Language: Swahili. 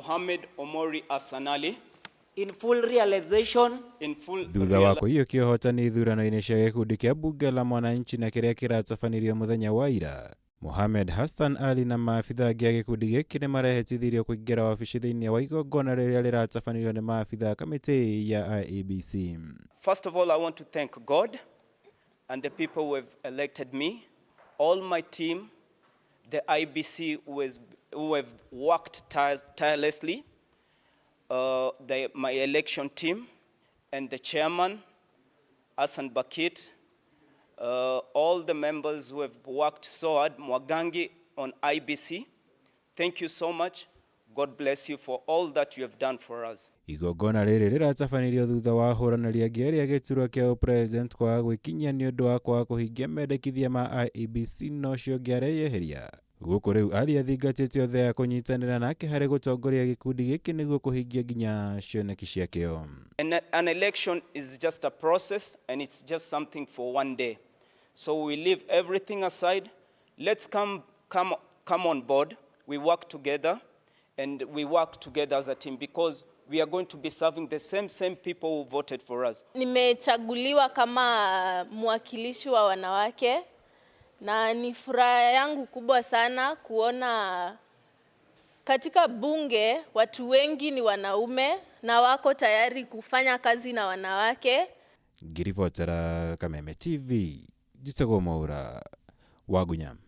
Mohammed Hassan Ali in full realization thutha wa kuiyũkia uhotani ithurano-inĩ cia gikundi kia Bunge La Mwananchi na kiria kiratabanirio muthenya wa ira, Mohammed Hassan Ali na maabitha angĩ a gikundi giki nĩ marehĩtithirio kũingĩra wabici thĩinĩ wa igongona rĩrĩa riratabanirio nĩ maabitha kamiti ya IEBC. First of all, I want to thank God and the people who have elected me, all my team, the IEBC who have worked tirelessly, my election team, and the chairman, Hassan Bakit, all the members who have worked so hard, Mwagangi on IEBC. Thank you so much. God bless you for all that you have done for us. Igongona rĩrĩ riratabanirio thutha wa hũranĩri angĩ arĩa gĩturwa kĩa president kwaga gwĩkinyia nĩ ũndũ wa kwaga kũhingia mendekithia ma IEBC no cio ngĩareyeheria. Guku rĩu Ali athingatĩte othe ya kũnyitanĩra nake harĩ gũtongoria gĩkundi gĩkĩ nĩguo kũhingia nginya cioneki ciakĩo. An election is just a process and it's just something for one day. So we leave everything aside. Let's come on board. We work together and we work together as a team because we are going to be serving the same people who voted for us. Nimechaguliwa kama mwakilishi wa wanawake na ni furaha yangu kubwa sana kuona katika bunge watu wengi ni wanaume na wako tayari kufanya kazi na wanawake. Ngiribotera Kameme TV, jitagwo mweru wa Gunyama.